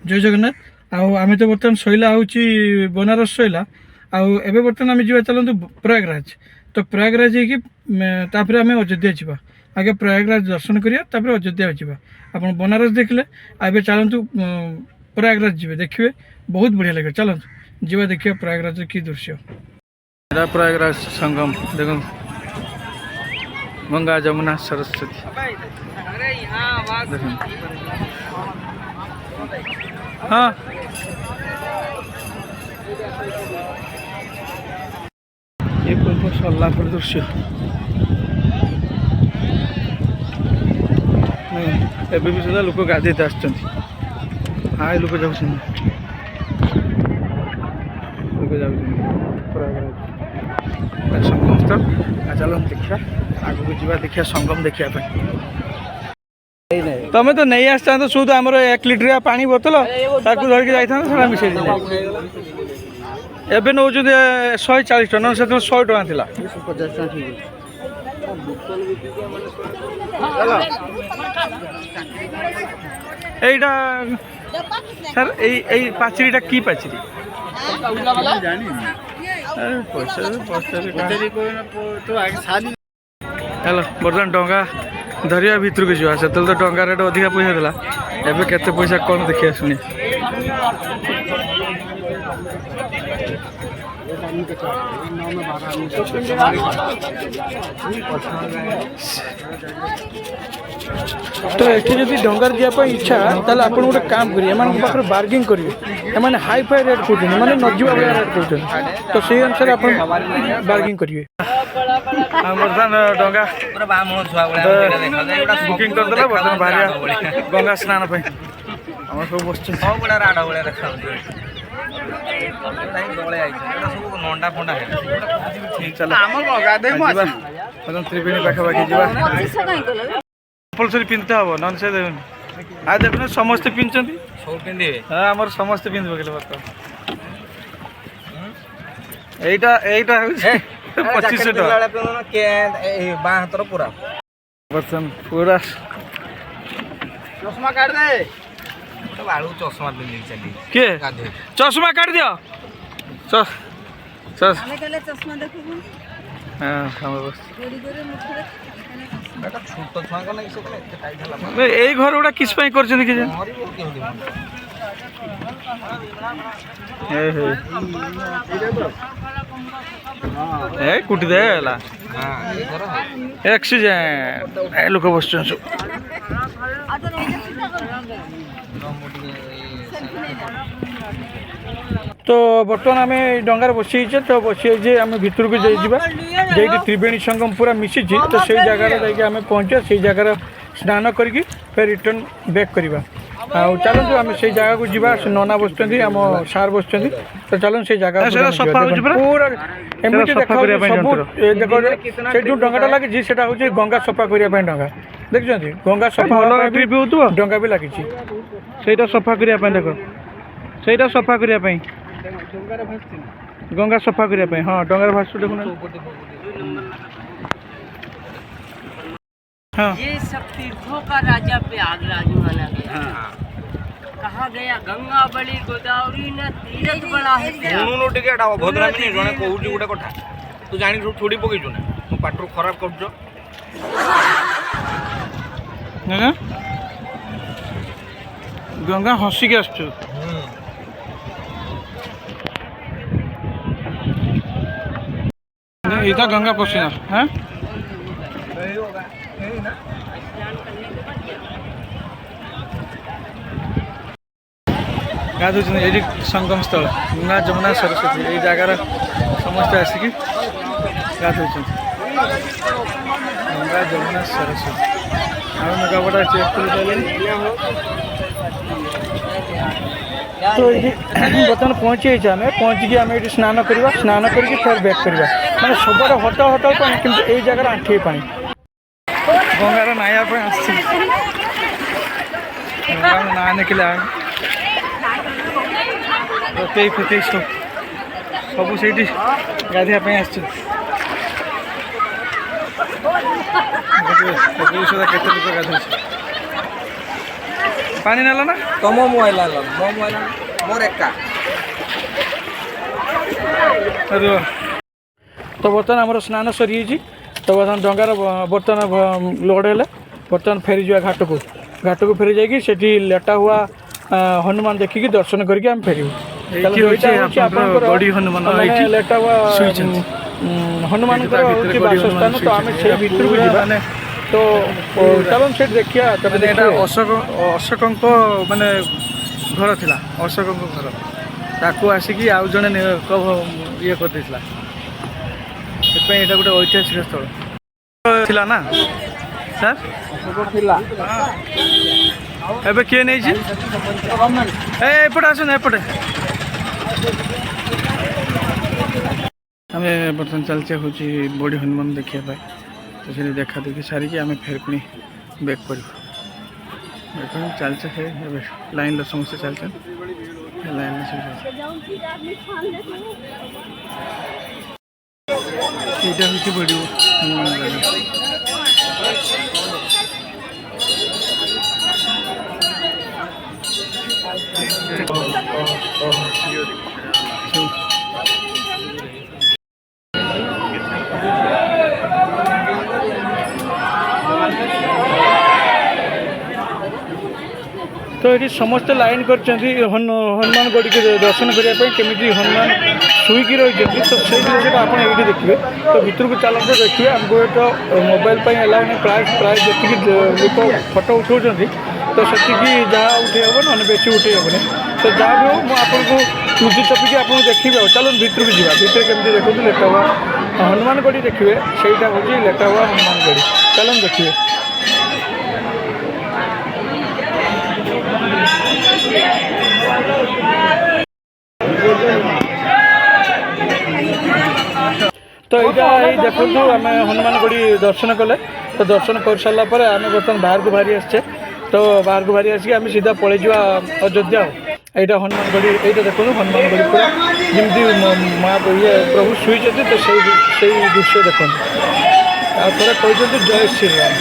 जय जगन्नाथ। आम तो बर्तमान शैला हूँ बनारस शैला आबे बर्तमान आम जा चलते प्रयागराज। तो प्रयागराज होकर आम अयोध्या जावा। आगे प्रयागराज दर्शन करिया अयोध्या जावा। आप बनारस देखले आबे चलतु प्रयागराज जी देखिए बहुत बढ़िया लगे। चलतु जीवा देखिए प्रयागराज की दृश्य। प्रयागराज संगम देखो गंगा जमुना सरस्वती। हाँ ये पूर्व सरला दृश्य एबे भी सुधा लोक गाधे हाय लोक जाऊँ प्रयागराज संगम स्थल। चलो देखा आगे को जा देखिए संगम देखा। तमें तो नहीं आस तो शुद्ध आमर 1 लिटर पानी बोतल ताकू धरिकी जाता मिसे एवं नौ 140 टका ना से 100 टका थी। এইটা স্যার এই পাচেরিটা কি পাচেরি? हेलो बर्तमान डंगा धरिया भितर को जावा से तो डंगा रेट अधिका पैसा देला एबे केते पैसा कौन देखिए सुनी। तो ये जब डंगार जावाई इच्छा ताल आप गोटे काम करेंगे पाखे बार्गिंग करेंगे। एम हाई फाई रेट कहते हैं मैंने नजीवा भाई रेट कहते हैं तो से अनुसार आप बार्गिंग करेंगे। बर्तमान डंगा बुकिंग करदेला बर्तमान बाहर गंगा स्नान पे आम सब बस त्रिवेणी पाखापाखि जा कंपलसरी पिंधते हम नन से आज देखना समस्ते पिंधे हाँ आम समस्ते पिंध पकड़े बर्तमान यहीटा 2500 टका बर्तमान पूरा चश्मा काट दे चश्मा किए चश्मा काट दियो यही घर गुड़ा किस कर कुटी दे एक्सीडेंट लोक बस तो बर्तमान आम डंगार बसी तो बसी आम भितर को जाइए त्रिवेणी संगम पूरा मिसी तो से जगार जामें पहुँचा से जगार स्नान करके फिर रिटर्न बैक करवा। चलते आम से जगह को जीवा नना बस आम सार बस तो चलो से जगह पूरा एमती देखा सब देख जो डंगाटा लगी से हूँ गंगा सफा करने डंगा देखते गंगा सफा डंगा भी लगी सफा करने देख से सफा करने गंगा सफा करने हाँ डंगार भाषु देखना। हाँ ये सब तीर्थों का राजा प्रयागराज माना गया। कहा गया गंगा बड़ी गोदावरी न तीर्थ बड़ा है। नुनु टिके डाव भद्रा नहीं जने कहूची गुटे कथा तू जानि छोड़ी पकेइछु ना तू पाटरो खराब करजो ना गंगा हसी के आछो इधर गंगा पसीना हैं गाधुच ये संगम स्थल गंगा जमुना सरस्वती ये जगार समस्त आसिक गाधुच गंगा जमुना सरस्वती आम मेगापटा चेक कर तो बर्तमान पहुँची आम पहुँचिकी आम ये स्नान करवा स्नान करके फिर बैक करवा मैंने सब हटल हटल पानी कि यही जगह आंठे पानी गंगार नाया ना निकले फते फते सब से गाधियापी सुधा केत लोक गाधु ପାଣି ନେଲ ନା ତମ ମୋବାଇଲ ଆଣିଲ ମୋ ମୋବାଇଲ ମୋର ଏକା ରୁହ। ତ ବର୍ତ୍ତମାନ ଆମର ସ୍ନାନ ସରିଯାଇଛି। ତ ବର୍ତ୍ତମାନ ଡଙ୍ଗାର ବର୍ତ୍ତମାନ ଲୋଡ଼ ହେଲେ ବର୍ତ୍ତମାନ ଫେରିଯିବା ଘାଟକୁ ଫେରି ଯାଇକି ସେଠି ଲେଟା ହୁଆ ହନୁମାନ ଦେଖିକି ଦର୍ଶନ କରିକି ଆମେ ଫେରିବୁ। ଆପଣଙ୍କର ଲେଟା ହୁଆ ହନୁମାନଙ୍କର ହେଉଛି ବାସସ୍ଥାନ। ତ ଆମେ ସେଇ ଭିତରକୁ ଯିବା ତ ଚାଲନ୍ତୁ ସେଠି ଦେଖିବା। ତାପରେ ଏଇଟା ଅଶୋକଙ୍କ ମାନେ ଘର ଥିଲା, ଅଶୋକଙ୍କ ଘର। ତାକୁ ଆସିକି ଆଉ ଜଣେ ଇଏ କରିଦେଇଥିଲା। ସେଥିପାଇଁ ଏଇଟା ଗୋଟେ ଐତିହାସିକ ସ୍ଥଳ ଥିଲା ନା ସାର୍। ଥିଲା ଏବେ କିଏ ନେଇଛି? ଏପଟେ ଆସନ୍ତୁ ଏପଟେ। ଆମେ ବର୍ତ୍ତମାନ ଚାଲିଛେ ହେଉଛି ବଡ଼ି ହନୁମାନ ଦେଖିବା ପାଇଁ। ତ ସେଠି ଦେଖା ଦେଖି ସାରିକି ଆମେ ଫେର ପୁଣି ବ୍ୟାକ୍ କରିବୁ। ଚାଲିଛେ ସେ ଏବେ ଲାଇନ୍ରେ ସମସ୍ତେ ଚାଲିଛନ୍ତି। ଲାଇନ୍ରେ ସବୁ ଏଇଟା ହେଉଛି ବଡ଼ି ହନୁମାନ ଜାଗା। तो ये समस्ते लाइन कर हनुमान गढ़ के दर्शन करने केमी हनुमान शुईकी रही तो से जिन आप देखिए। तो भर को चलते देखिए आमको तो मोबाइल एलाउ नहीं प्राय जी लोक फटो उठाऊँ तो से जहाँ उठे हे ना बेसी उठे हेनी। तो जहाँ भी हो मुझे लुचि चपिकी आपको देखिए। चलो भर को जावा भर केमी देखो लेटा हुआ हनुमान गढ़ी देखिए। सहीटा हूँ लेटा हुआ हनुमान गढ़ी। चलो देखिए। तो यहाँ देखो आम हनुमान गढ़ी दर्शन कले। तो दर्शन कर सारापर आम बर्तमान बाहर को बाहरी आसचे। तो बाहर को बाहरी आसिक आम सीधा पलि जा अयोध्या। यहाँ हनुमान गढ़ी यहाँ देखो हनुमान गढ़ी पूरा जमी ये प्रभु शुई तो से दृश्य देखो। थोड़ा कहते जय श्री राम।